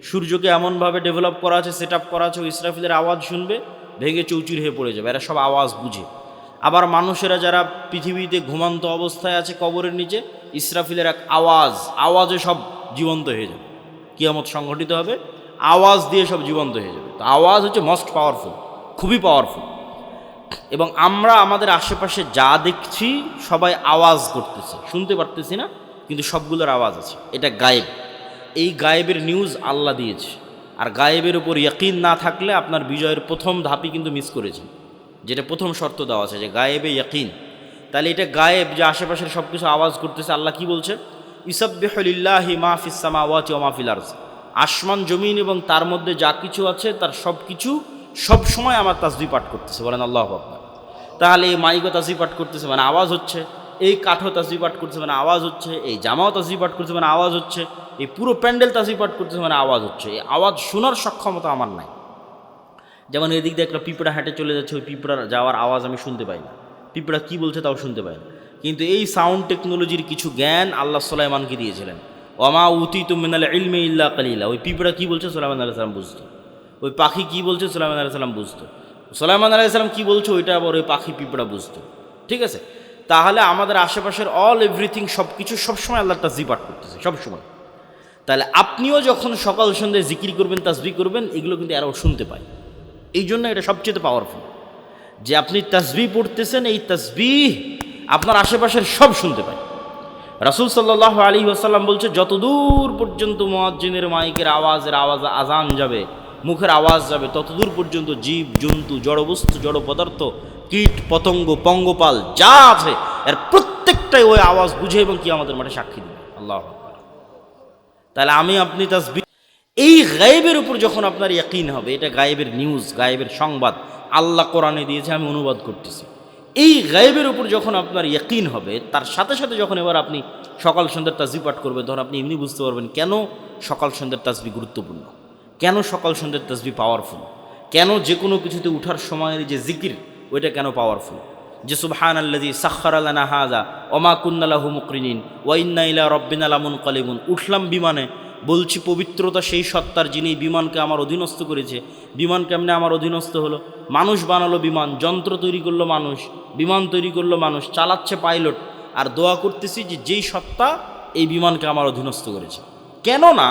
সূর্যকে এমনভাবে ডেভেলপ করা আছে, সেট আপ করা আছে, ওই ইসরাফিলের আওয়াজ শুনবে, ভেঙে চৌচির হয়ে পড়ে যাবে। এরা সব আওয়াজ বুঝে। আবার মানুষেরা যারা পৃথিবীতে ঘুমান্ত অবস্থায় আছে কবরের নিচে, ইসরাফিলের এক আওয়াজে সব জীবন্ত হয়ে যাবে, কিয়ামত সংঘটিত হবে, আওয়াজ দিয়ে সব জীবন্ত হয়ে যাবে। তো আওয়াজ হচ্ছে মোস্ট পাওয়ারফুল, খুবই পাওয়ারফুল। এবং আমরা আমাদের আশেপাশে যা দেখছি সবাই আওয়াজ করতেছে, শুনতে পারতেছি না, কিন্তু সবগুলোর আওয়াজ আছে। এটা গায়েব। এই গায়েবের নিউজ আল্লাহ দিয়েছে। আর গায়েবের উপর ইয়াকিন না থাকলে আপনার বিজয়ের প্রথম ধাপই কিন্তু মিস করেছেন, যেটা প্রথম শর্ত দেওয়া আছে, যে গায়েবে ইয়াকিন। তাহলে এটা গায়েব, যে আশেপাশের সব কিছু আওয়াজ করতেছে। আল্লাহ কি বলছে? ইউসাব্বিহু লিল্লাহি মা ফিস সামাওয়াতি ওয়া মা ফিল আরদ। আসমান জমিন এবং তার মধ্যে যা কিছু আছে তার সব কিছু সব সময় আমার তাসবিহ পাঠ করতেছে। বলেন আল্লাহু আকবার। তাহলে এই মাইকও তাসবিহ পাঠ করতেছে মানে আওয়াজ হচ্ছে, এই কাঠও তাসবিহ পাঠ করতেছে মানে আওয়াজ হচ্ছে, এই জামাও তাসবিহ পাঠ করতেছে মানে আওয়াজ হচ্ছে, এই পুরো প্যান্ডেল তাসবিহ পাঠ করতেছে মানে আওয়াজ হচ্ছে। এই আওয়াজ শোনার সক্ষমতা আমার নাই। যেমন এদিক দিয়ে একটা পিঁপড়া হেঁটে চলে যাচ্ছে, ওই পিঁপড়ার যাওয়ার আওয়াজ আমি শুনতে পাই না, পিঁপড়া কী বলছে তাও শুনতে পায় না। কিন্তু এই সাউন্ড টেকনোলজির কিছু জ্ঞান আল্লাহ সুলাইমানকে দিয়েছিলেন। ওমা উতিতু মিনাল ইলমি ইল্লা কালিলা। ওই পিঁপড়া কী বলছে সুলাইমান আলাইহিস সালাম বুঝতো, ওই পাখি কী বলছে সুলাইমান আলাইহিস সালাম বুঝতো, সুলাইমান আলাইহিস সালাম কী বলছে ওইটা আবার ওই পাখি পিঁপড়া বুঝতো। ঠিক আছে, তাহলে আমাদের আশেপাশের অল এভরিথিং সব কিছু সবসময় আল্লাহর তাসবিহ পাঠ করতেছে সবসময়। তাহলে আপনিও যখন সকাল সন্ধ্যায় জিকির করবেন, তাসবিহ করবেন, এগুলো কিন্তু আরও শুনতে পায়। এই জন্য এটা সবচেয়ে পাওয়ারফুল যে আপনি তাসবিহ পড়তেছেন, এই তাসবিহ আপনার আশেপাশের সব শুনতে পায়। রাসূল সাল্লাল্লাহু আলাইহি ওয়াসাল্লাম বলছে, যতদূর পর্যন্ত মুয়াজ্জিনের মাইকের আওয়াজ আজান যাবে, মুখের আওয়াজ যাবে, ততদূর পর্যন্ত জীব জন্তু, জড়বস্তু, জড় পদার্থ, কীট পতঙ্গ, পঙ্গপাল যা আছে এর প্রত্যেকটাই ওই আওয়াজ বুঝে এবং কি আমাদের মাঠে সাক্ষী দেবে। আল্লাহু আকবার। তাহলে আমি আপনি তাসবিহ, এই গায়েবের উপর যখন আপনার ইয়াকিন হবে, এটা গায়েবের নিউজ, গায়েবের সংবাদ আল্লাহ কোরআনে দিয়েছে, আমি অনুবাদ করতেছি। এই গায়েবের উপর যখন আপনার ইয়াকিন হবে, তার সাথে সাথে যখন এবার আপনি সকাল সন্ধ্যার তাসবিহ পাঠ করবেন, তখন আপনি এমনি বুঝতে পারবেন কেন সকাল সন্ধ্যার তাসবিহ গুরুত্বপূর্ণ, কেন সকাল সন্ধ্যার তাসবিহ পাওয়ারফুল, কেন যে কোনো কিছুতে উঠার সময়ের যে জিকির ওইটা কেন পাওয়ারফুল। যে সুবহানাল্লাযী সাখখারা লানা হাযা ওয়া মা কুন্না লাহু মুকরিনিন ওয়া ইন্না ইলা রাব্বিনা লামুনকালিবুন। উঠলাম বিমানে, বলছি পবিত্রতা সেই সত্তার যিনি বিমানকে আমার অধীনস্থ করেছে। বিমান কেমনে আমার অধীনস্থ হলো? মানুষ বানালো বিমান, যন্ত্র তৈরি করলো মানুষ, বিমান তৈরি করলো মানুষ, চালাচ্ছে পাইলট, আর দোয়া করতেছি যে যেই সত্তা এই বিমানকে আমার অধীনস্থ করেছে। কেননা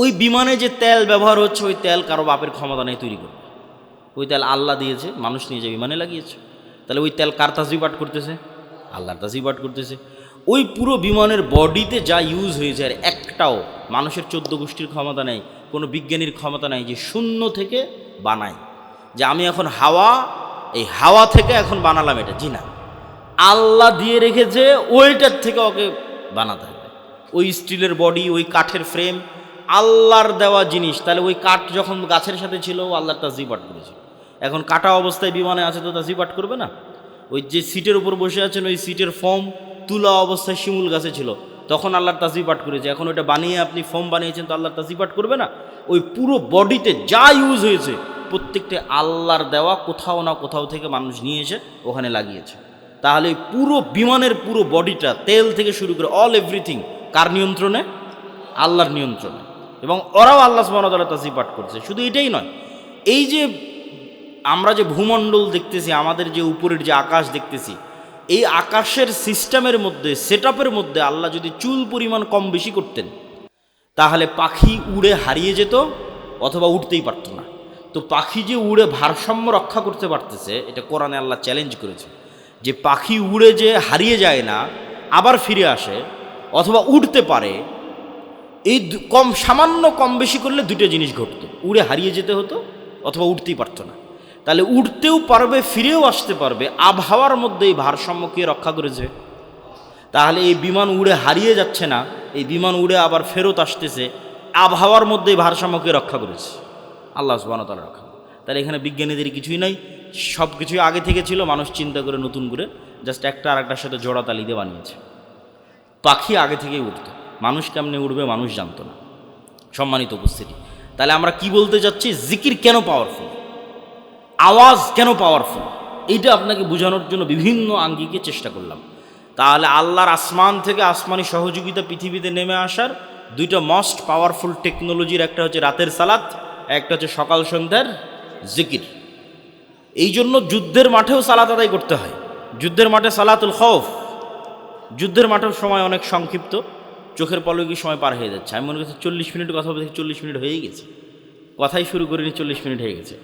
ওই বিমানে যে তেল ব্যবহার হচ্ছে, ওই তেল কারো বাপের ক্ষমতা নেই তৈরি করবে। ওই তেল আল্লাহ দিয়েছে, মানুষ নিয়ে যে বিমানে লাগিয়েছে। তাহলে ওই তেল কার তাসবিহ পাঠ করতেছে? আল্লাহর তাসবিহ পাঠ করতেছে। ওই পুরো বিমানের বডিতে যা ইউজ হয়েছে, আর একটাও মানুষের 14 গোষ্ঠীর ক্ষমতা নেই, কোনো বিজ্ঞানীর ক্ষমতা নেই যে শূন্য থেকে বানায়, যে আমি এখন হাওয়া, এই হাওয়া থেকে এখন বানালাম এটা। জি না, আল্লাহ দিয়ে রেখেছে, ওইটার থেকে ওকে বানাতে হবে। ওই স্টিলের বডি, ওই কাঠের ফ্রেম আল্লাহর দেওয়া জিনিস। তাহলে ওই কাঠ যখন গাছের সাথে ছিল, ও আল্লাহর তাসবিহ পাঠ করেছে। এখন কাটা অবস্থায় বিমানে আছে, তো তাসবিহ পাঠ করবে না? ওই যে সিটের উপর বসে আছেন, ওই সিটের ফোম তুলা অবস্থায় শিমুল গাছে ছিল, তখন আল্লাহর তাসবিহ পাঠ করেছে। এখন ওইটা বানিয়ে আপনি ফোম বানিয়েছেন, তো আল্লাহর তাসবিহ পাঠ করবে না? ওই পুরো বডিতে যা ইউজ হয়েছে প্রত্যেকটা আল্লাহর দেওয়া, কোথাও না কোথাও থেকে মানুষ নিয়ে এসে ওখানে লাগিয়েছে। তাহলে পুরো বিমানের পুরো বডিটা, তেল থেকে শুরু করে অল এভরিথিং কার নিয়ন্ত্রণে? আল্লাহর নিয়ন্ত্রণে। এবং ওরাও আল্লাহ সুবহানাহু ওয়া তাআলা তাসবিহ পাঠ করছে। শুধু এটাই নয়, এই যে আমরা যে ভূমণ্ডল দেখতেছি, আমাদের যে উপরের যে আকাশ দেখতেছি, এই আকাশের সিস্টেমের মধ্যে, সেটআপের মধ্যে আল্লাহ যদি চুল পরিমাণ কম বেশি করতেন, তাহলে পাখি উড়ে হারিয়ে যেত অথবা উঠতেই পারত না। তো পাখি যে উড়ে ভারসাম্য রক্ষা করতে পারতেছে, এটা কোরআনে আল্লাহ চ্যালেঞ্জ করেছে যে পাখি উড়ে যে হারিয়ে যায় না, আবার ফিরে আসে অথবা উঠতে পারে। এই সামান্য কম বেশি করলে দুটো জিনিস ঘটতো, উড়ে হারিয়ে যেতে হতো অথবা উঠতেই পারতো না। তাহলে উঠতেও পারবে, ফিরেও আসতে পারবে, আবহাওয়ার মধ্যে এই ভারসাম্যকে রক্ষা করেছে। তাহলে এই বিমান উড়ে হারিয়ে যাচ্ছে না, এই বিমান উড়ে আবার ফেরত আসতেছে, আবহাওয়ার মধ্যে এই ভারসাম্যকে রক্ষা করেছে আল্লাহ সুবহানাহু ওয়া তাআলা রক্ষা। তাহলে এখানে বিজ্ঞানীদের কিছুই নাই, সব কিছুই আগে থেকে ছিল, মানুষ চিন্তা করে নতুন করে জাস্ট একটা আর একটার সাথে জোড়া তালি দিয়ে বানিয়েছে। পাখি আগে থেকেই উঠতো, মানুষ কেমনে উঠবে মানুষ জানতো না। সম্মানিত উপস্থিতি, তাহলে আমরা কি বলতে চাচ্ছি? জিকির কেন পাওয়ারফুল, আওয়াজ কেন পাওয়ারফুল, এইটা আপনাকে বোঝানোর জন্য বিভিন্ন আঙ্গিকে চেষ্টা করলাম। তাহলে আল্লাহর আসমান থেকে আসমানি সহযোগিতা পৃথিবীতে নেমে আসার দুইটা মোস্ট পাওয়ারফুল টেকনোলজির, একটা হচ্ছে রাতের সালাত, একটা হচ্ছে সকাল সন্ধ্যার জিকির। এই জন্য যুদ্ধের মাঠেও সালাত আদায় করতে হয়। যুদ্ধের মাঠে সালাতুল খৌফ, যুদ্ধের মাঠের সময় অনেক সংক্ষিপ্ত, চোখের পলকে সময় পার হয়ে যাচ্ছে। আমি মনে করছি 40 মিনিট কথা বলতে 40 মিনিট হয়েই গেছে, কথাই শুরু করিনি 40 মিনিট হয়ে গেছে।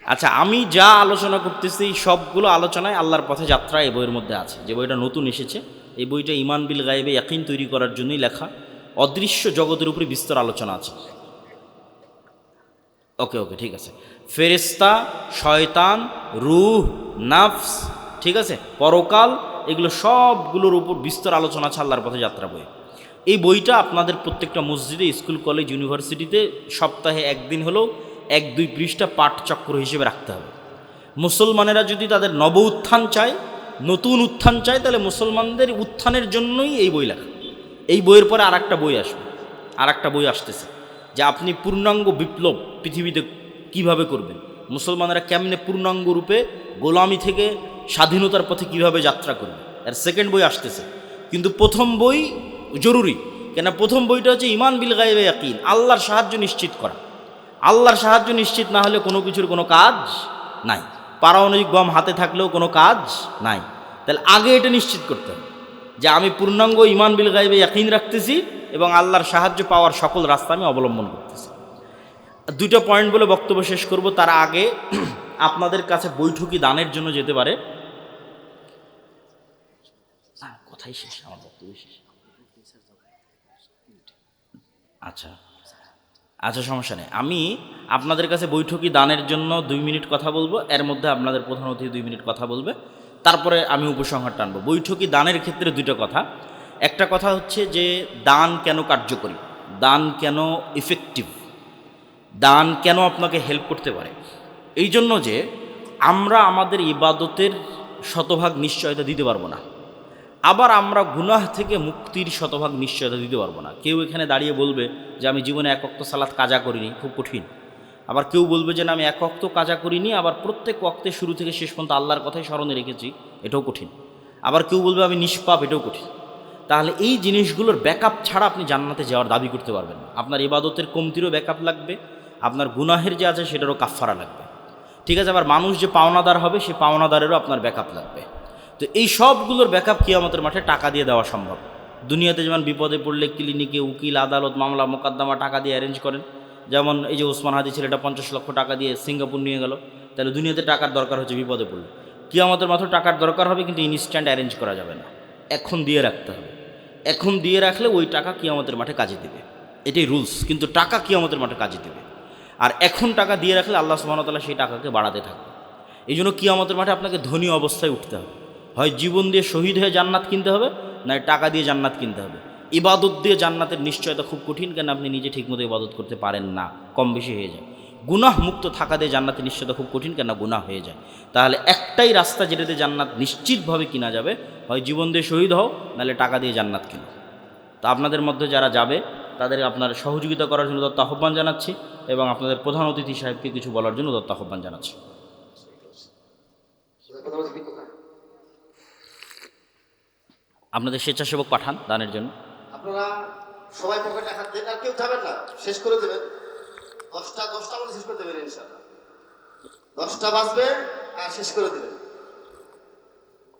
আচ্ছা, আমি যা আলোচনা করতেছি সবগুলো আলোচনায় আল্লাহর পথে যাত্রা এই বইয়ের মধ্যে আছে। যে বইটা নতুন এসেছে, এই বইটা ঈমান বিল গায়বে ইয়াকিন তৈরি করার জন্যই লেখা। অদৃশ্য জগতের উপরে বিস্তর আলোচনা আছে। ওকে ওকে ঠিক আছে। ফেরেশতা, শয়তান, রূহ, নাফস, ঠিক আছে, পরকাল, এগুলো সবগুলোর উপর বিস্তর আলোচনা আছে আল্লাহর পথে যাত্রা বই। এই বইটা আপনাদের প্রত্যেকটা মসজিদে, স্কুল, কলেজ, ইউনিভার্সিটিতে সপ্তাহে একদিন হলেও 1-2 পৃষ্ঠা পাঠচক্র হিসেবে রাখতে হবে। মুসলমানেরা যদি তাদের নব উত্থান চায়, নতুন উত্থান চায়, তাহলে মুসলমানদের উত্থানের জন্যই এই বই লেখা। এই বইয়ের পরে আর একটা বই আসবে, আর একটা বই আসতেছে, যে আপনি পূর্ণাঙ্গ বিপ্লব পৃথিবীতে কিভাবে করবেন, মুসলমানেরা কেমনে পূর্ণাঙ্গ রূপে গোলামি থেকে স্বাধীনতার পথে কিভাবে যাত্রা করবে। এর সেকেন্ড বই আসতেছে, কিন্তু প্রথম বই জরুরি। কেন প্রথম বইটা হচ্ছে ইমান বিল গায়বে ইয়াকিন, আল্লাহর সাহায্য নিশ্চিত করা। আল্লাহর সাহায্য নিশ্চিত না হলে কোনো কিছুর কোনো কাজ নাই, পারমাণবিক বম হাতে থাকলেও কোনো কাজ নাই। তাহলে আগে এটা নিশ্চিত করতে হবে যে আমি পূর্ণাঙ্গ ইমান বিল গায়বে ইয়াকিন রাখতেছি এবং আল্লাহর সাহায্য পাওয়ার সকল রাস্তা আমি অবলম্বন করতেছি। দুটো পয়েন্ট বলে বক্তব্য শেষ করব। তার আগে আপনাদের কাছে বৈঠকি দানের জন্য যেতে পারে, কথাই শেষ, আমার বক্তব্য শেষ। আচ্ছা আচ্ছা, সমস্যা নেই। আমি আপনাদের কাছে বৈঠকি দানের জন্য 2 মিনিট কথা বলবো, এর মধ্যে আপনাদের প্রধান অতিথি 2 মিনিট কথা বলবে, তারপরে আমি উপসংহার টানবো। বৈঠকি দানের ক্ষেত্রে দুটো কথা। একটা কথা হচ্ছে যে দান কেন কার্যকরী, দান কেন ইফেক্টিভ, দান কেন আপনাকে হেল্প করতে পারে। এই জন্য যে আমরা আমাদের ইবাদতের শতভাগ নিশ্চয়তা দিতে পারবো না, আবার আমরা গুনাহ থেকে মুক্তির শতভাগ নিশ্চয়তা দিতে পারবো না। কেউ এখানে দাঁড়িয়ে বলবে যে আমি জীবনে 1 ওয়াক্ত সালাত কাজা করিনি, খুব কঠিন। আবার কেউ বলবে যে না আমি 1 ওয়াক্ত কাজা করিনি, আবার প্রত্যেক ওয়াক্তে শুরু থেকে শেষ পর্যন্ত আল্লাহর কথাই স্মরণে রেখেছি, এটাও কঠিন। আবার কেউ বলবে আমি নিষ্পাপ, এটাও কঠিন। তাহলে এই জিনিসগুলোর ব্যাকআপ ছাড়া আপনি জান্নাতে যাওয়ার দাবি করতে পারবেন না। আপনার ইবাদতের কমতিরও ব্যাকআপ লাগবে, আপনার গুনাহের যে আছে সেটারও কাফফারা লাগবে, ঠিক আছে। আবার মানুষ যে পাওনাদার হবে সেই পাওনাদারেরও আপনার ব্যাকআপ লাগবে। তো এই সবগুলোর ব্যাকআপ কিয়ামতের মাঠে টাকা দিয়ে দেওয়া সম্ভব। দুনিয়াতে যেমন বিপদে পড়লে ক্লিনিকে উকিল, আদালত, মামলা মোকদ্দমা টাকা দিয়ে অ্যারেঞ্জ করেন, যেমন এই যে ওসমান হাদি ছেলেটা 50 লক্ষ টাকা দিয়ে সিঙ্গাপুর নিয়ে গেল, তাহলে দুনিয়াতে টাকার দরকার হচ্ছে বিপদে পড়লে। কিয়ামতের মাঠে টাকার দরকার হবে, কিন্তু ইনস্ট্যান্ট অ্যারেঞ্জ করা যাবে না, এখন দিয়ে রাখতে হবে। এখন দিয়ে রাখলে ওই টাকা কিয়ামতের মাঠে কাজে দেবে, এটাই রুলস। কিন্তু টাকা কিয়ামতের মাঠে কাজে দেবে। আর এখন টাকা দিয়ে রাখলে আল্লাহ সুবহানাহু ওয়া তাআলা সেই টাকাকে বাড়াতে থাকবে। এই জন্য কিয়ামতের মাঠে আপনাকে ধনী অবস্থায় উঠতে হবে, হয় জীবন দিয়ে শহীদ হয়ে জান্নাত কিনতে হবে, নয় টাকা দিয়ে জান্নাত কিনতে হবে। ইবাদত দিয়ে জান্নাতের নিশ্চয়তা খুব কঠিন, কেন আপনি নিজে ঠিকমতো ইবাদত করতে পারেন না, কম বেশি হয়ে যায়। গুনাহ মুক্ত থাকা দিয়ে জান্নাতের নিশ্চয়তা খুব কঠিন, কেন গুনাহ হয়ে যায়। তাহলে একটাই রাস্তা যেটাতে জান্নাত নিশ্চিতভাবে কিনা যাবে, হয় জীবন দিয়ে শহীদ হও, নাহলে টাকা দিয়ে জান্নাত কিনো। তা আপনাদের মধ্যে যারা যাবে তাদের আপনার সহযোগিতা করার জন্য দত্ত আহ্বান জানাচ্ছি, এবং আপনাদের প্রধান অতিথি সাহেবকে কিছু বলার জন্য দত্ত আহ্বান জানাচ্ছি। আপনাদের স্বেচ্ছাসেবক পাঠান দানের জন্য। আপনারা সবাই পকেটে টাকা দেন, আর কেউ যাবেন না, শেষ করে দেবেন। 10টা মধ্যে শেষ করে দেবেন ইনশাআল্লাহ। 10টা বাজবে আর শেষ করে দেবেন।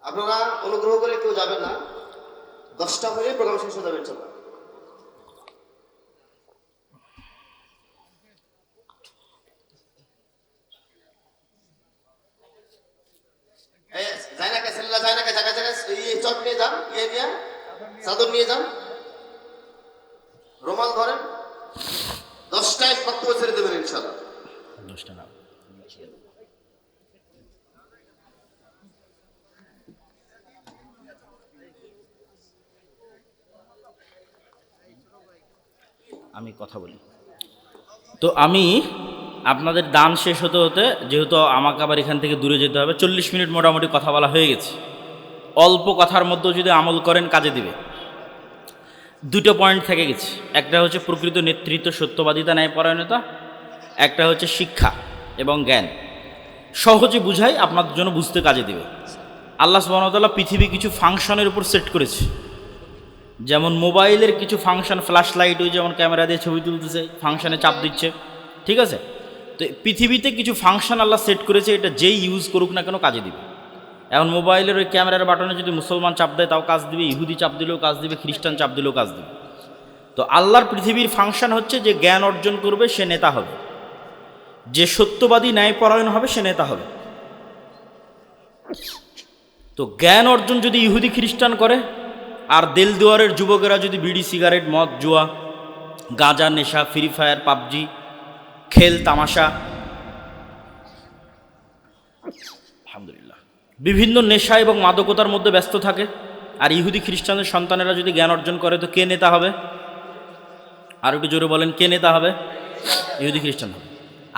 আপনারা অনুগ্রহ করে কেউ যাবেন না, 10টা হলে প্রোগ্রাম শেষ হয়ে যাবে ইনশাআল্লাহ। চট নিয়ে যান, নিয়ে চাদর নিয়ে যান, রুমাল ধরেন। 10টায় বক্তব্য ছেড়ে দেবেন ইনশাআল্লাহ। 10টা না, আমি কথা বলি। তো আমি আপনাদের দান শেষ হতে হতে, যেহেতু আমাকে আবার এখান থেকে দূরে যেতে হবে, 40 মিনিট মোটামুটি কথা বলা হয়ে গেছে। অল্প কথার মধ্যেও যদি আমল করেন কাজে দিবে। 2টো পয়েন্ট থেকে গেছে, একটা হচ্ছে প্রকৃত নেতৃত্ব, সত্যবাদিতা, ন্যায়পরায়ণতা, একটা হচ্ছে শিক্ষা এবং জ্ঞান। সহজে বুঝাই, আপনাদের জন্য বুঝতে কাজে দিবে। আল্লাহ সুবহানাহু ওয়া তাআলা পৃথিবী কিছু ফাংশনের উপর সেট করেছে, যেমন মোবাইলের কিছু ফাংশন, ফ্ল্যাশ লাইট, ওই যেমন ক্যামেরা দিয়ে ছবি তুলতেছে, ফাংশনে চাপ দিচ্ছে, ঠিক আছে। তো পৃথিবীতে কিছু ফাংশন আল্লাহ সেট করেছে, এটা যেই ইউজ করুক না কেন কাজে দিবে। এখন মোবাইলের ওই ক্যামেরার বাটনে যদি মুসলমান চাপ দেয় তাও কাজ দিবে, ইহুদি চাপ দিলেও কাজ দিবে, খ্রিস্টান চাপ দিলেও কাজ দিবে। তো আল্লাহর পৃথিবীর ফাংশন হচ্ছে যে জ্ঞান অর্জন করবে সে নেতা হবে, যে সত্যবাদী ন্যায়পরায়ণ হবে সে নেতা হবে। তো জ্ঞান অর্জন যদি ইহুদি খ্রিস্টান করে, আর দেলদুয়ারের যুবকেরা যদি বিড়ি, সিগারেট, মদ, জুয়া, গাঁজা, নেশা, ফ্রি ফায়ার, পাবজি, খেল তামাশা, আলহামদুলিল্লাহ, বিভিন্ন নেশা এবং মাদকতার মধ্যে ব্যস্ত থাকে, আর ইহুদি খ্রিস্টানের সন্তানেরা যদি জ্ঞান অর্জন করে, তো কে নেতা হবে? আর একটু জোরে বলেন, কে নেতা হবে? ইহুদি খ্রিস্টান হবে।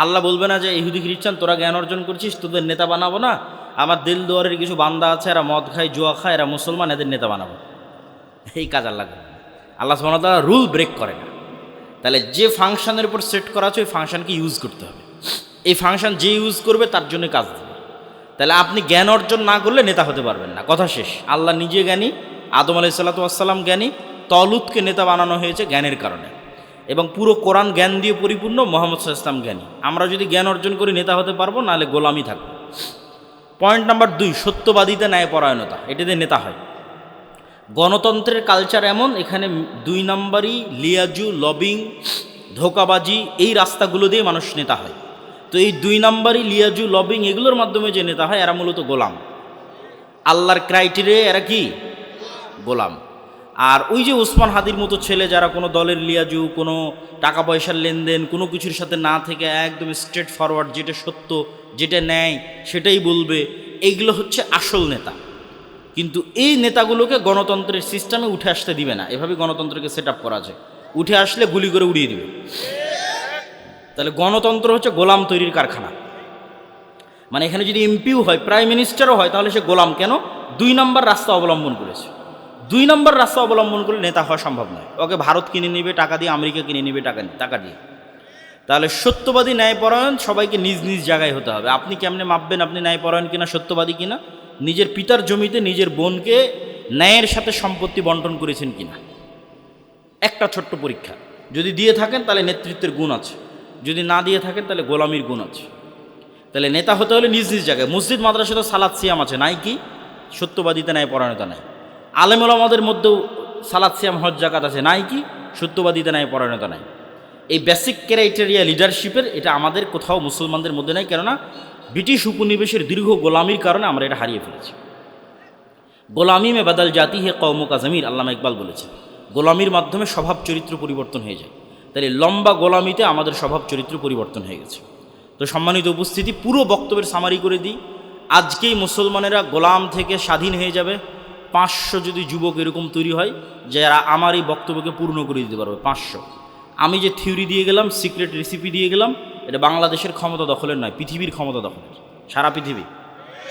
আল্লাহ বলবে না যে ইহুদি খ্রিস্টান তোরা জ্ঞান অর্জন করছিস, তোদের নেতা বানাবো না, আমার দিল দুয়ারের কিছু বান্দা আছে, এরা মদ খায়, জুয়া খায়, এরা মুসলমান, এদের নেতা বানাবো। এই কাজ আল্লাহ করে না। আল্লাহ সুবহানাহু ওয়া তাআলা রুল ব্রেক করে না। তাহলে যে ফাংশনের উপর সেট করা আছে ওই ফাংশনকে ইউজ করতে হবে। এই ফাংশন যে ইউজ করবে তার জন্য কাজ দেবে। তাহলে আপনি জ্ঞান অর্জন না করলে নেতা হতে পারবেন না, কথা শেষ। আল্লাহ নিজে জ্ঞানী, আদম আলাইহিসসালাম জ্ঞানী, তলুতকে নেতা বানানো হয়েছে জ্ঞানের কারণে, এবং পুরো কোরআন জ্ঞান দিয়ে পরিপূর্ণ, মুহাম্মদ সাল্লাল্লাহু আলাইহি ওয়াসাল্লাম জ্ঞানী। আমরা যদি জ্ঞান অর্জন করি নেতা হতে পারবো, নাহলে গোলামি থাকবে। পয়েন্ট নাম্বার 2, সত্যবাদিতা, ন্যায়পরায়ণতা, এটাতে নেতা হয়। গণতন্ত্রের কালচার এমন, এখানে 2 নম্বরই লিয়াজু, লবিং, ধোকাবাজি, এই রাস্তাগুলো দিয়ে মানুষ নেতা হয়। তো এই 2 নম্বরই লিয়াজু, লবিং, এগুলোর মাধ্যমে যে নেতা হয় এরা মূলত গোলাম। আল্লাহর ক্রাইটেরিয়া এরা কি? গোলাম। আর ওই যে ওসমান হাদির মতো ছেলে যারা কোনো দলের লিয়াজু, কোনো টাকা পয়সার লেনদেন, কোনো কিছুর সাথে না থেকে একদম স্ট্রেট ফরওয়ার্ড, যেটা সত্য, যেটা ন্যায় সেটাই বলবে, এইগুলো হচ্ছে আসল নেতা। কিন্তু এই নেতাগুলোকে গণতন্ত্রের সিস্টেমে উঠে আসতে দিবে না। এভাবে গণতন্ত্রকে সেট আপ করা যায়, উঠে আসলে গুলি করে উড়িয়ে দিবে। তাহলে গণতন্ত্র হচ্ছে গোলাম তৈরির কারখানা। মানে এখানে যদি এমপিও হয়, প্রাইম মিনিস্টারও হয়, তাহলে সে গোলাম। কেন? 2 নম্বর রাস্তা অবলম্বন করেছে। 2 নম্বর রাস্তা অবলম্বন করলে নেতা হওয়া সম্ভব নয়। ওকে ভারত কিনে নেবে টাকা দিয়ে, আমেরিকা কিনে নেবে টাকা দিয়ে। তাহলে সত্যবাদী, ন্যায়পরায়ণ, সবাইকে নিজ নিজ জায়গায় হতে হবে। আপনি কেমনে মাপবেন আপনি ন্যায়পরায়ণ কিনা, সত্যবাদী কিনা? নিজের পিতার জমিতে নিজের বোনকে ন্যায়ের সাথে সম্পত্তি বন্টন করেছেন কিনা, একটা ছোট্ট পরীক্ষা। যদি দিয়ে থাকেন তাহলে নেতৃত্বের গুণ আছে, যদি না দিয়ে থাকেন তাহলে গোলামির গুণ আছে। তাহলে নেতা হতে হলে নিজ নিজ জায়গায়। মসজিদ মাদ্রাসাতে সালাত সিয়াম আছে, নাই কি? সত্যবাদিতা, ন্যায়পরায়ণতা নাই। আলেম ওলামাদের মধ্যেও সালাত সিয়াম হজ জাকাত আছে, নাই কি? সত্যবাদিতা, ন্যায়পরায়ণতা নাই। এই বেসিক ক্রাইটেরিয়া লিডারশিপের, এটা আমাদের কোথাও মুসলমানদের মধ্যে নাই। কেননা ব্রিটিশ উপনিবেশের দীর্ঘ গোলামির কারণে আমরা এটা হারিয়ে ফেলেছি। গোলামি মে বাদাল জাতি হে কওমো কা জমির, আল্লামা ইকবাল বলেছে। গোলামির মাধ্যমে স্বভাব চরিত্র পরিবর্তন হয়ে যায়। তাহলে লম্বা গোলামিতে আমাদের স্বভাব চরিত্র পরিবর্তন হয়ে গেছে। তো সম্মানিত উপস্থিতি, পুরো বক্তব্যের সামারি করে দিই। আজকেই মুসলমানেরা গোলাম থেকে স্বাধীন হয়ে যাবে। 500 যদি যুবক এরকম তৈরি হয় যারা আমার এই বক্তব্যকে পূর্ণ করে দিতে পারবে, 500। আমি যে থিওরি দিয়ে গেলাম, সিক্রেট রেসিপি দিয়ে গেলাম, এটা বাংলাদেশের ক্ষমতা দখলের নয়, পৃথিবীর ক্ষমতা দখলের। সারা পৃথিবী,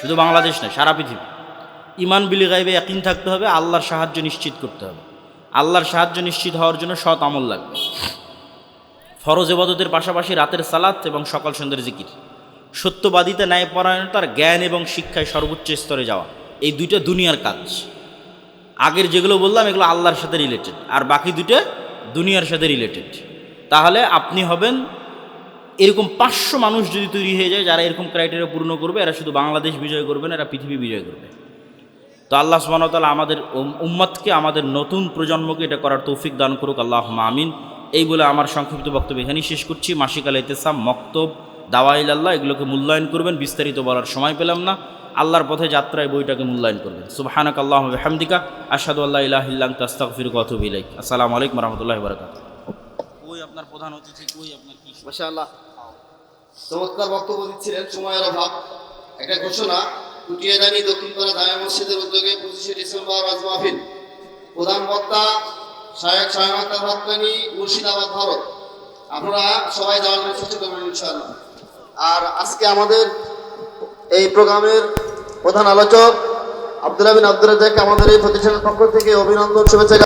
শুধু বাংলাদেশ নয়, সারা পৃথিবী। ইমান বিল গায়বে ইয়াকিন থাকতে হবে, আল্লাহর সাহায্য নিশ্চিত করতে হবে। আল্লাহর সাহায্য নিশ্চিত হওয়ার জন্য সৎ আমল লাগবে। ফরজ ইবাদতের পাশাপাশি রাতের সালাত এবং সকাল সন্ধ্যার জিকির। সত্যবাদিতা, ন্যায়পরায়ণতার জ্ঞান এবং শিক্ষায় সর্বোচ্চ স্তরে যাওয়া, এই 2টা দুনিয়ার কাজ। আগের যেগুলো বললাম এগুলো আল্লাহর সাথে রিলেটেড, আর বাকি 2টা দুনিয়ার সাথে রিলেটেড। তাহলে আপনি হবেন এরকম 500 মানুষ যদি তৈরি হয়ে যায় যারা এরকম ক্রাইটেরিয়া পূর্ণ করবে, এরা শুধু বাংলাদেশ বিজয় করবে না, এরা পৃথিবী বিজয় করবে। তো আল্লাহ সুবহানাহু ওয়া তাআলা আমাদের উম্মতকে, আমাদের নতুন প্রজন্মকে এটা করার তৌফিক দান করুক, আল্লাহুম্মা আমিন। এই বলে আমার সংক্ষিপ্ত বক্তব্য এখানেই শেষ করছি। মাসিক আল ইতিসাম, মক্তব, দাওয়া ইলাল্লাহ, এগুলোকে মূল্যায়ন করবেন। বিস্তারিত বলার সময় পেলাম না। আল্লাহর পথে যাত্রায় বইটাকে মূল্যায়ন করবেন। সুবহানাক আল্লাহুম্মা ওয়া বিহামদিকা, আশহাদু আল্লা ইলাহা ইল্লা আনতা, আস্তাগফিরুকা ওয়া আতুবু ইলাইক। আসসালামু আলাইকুম ওয়া রাহমাতুল্লাহি ওয়া বারাকাতুহু। কই আপনার প্রধান অতিথি, কই আপনার কি? মাশাআল্লাহ, চমৎকার বক্তব্য দিচ্ছিলেন। সময়ের অভাব। একটা ঘোষণা, কুটিয়াদানি দক্ষিণপাড়া জামে মসজিদের উদ্যোগে 25শে ডিসেম্বর ওয়াজ মাহফিল। প্রধান বক্তা শায়েখ শায়খ হক্কানি, মুর্শিদাবাদ, ভারত। আপনারা সবাই যাওয়ার জন্য চেষ্টা করবেন ইনশাআল্লাহ। আর আজকে আমাদের এই প্রোগ্রামের প্রধান আলোচক আব্দুল্লাহ বিন আব্দুর রাজ্জাক, আমাদের এই প্রতিষ্ঠানের পক্ষ থেকে অভিনন্দন, শুভেচ্ছা।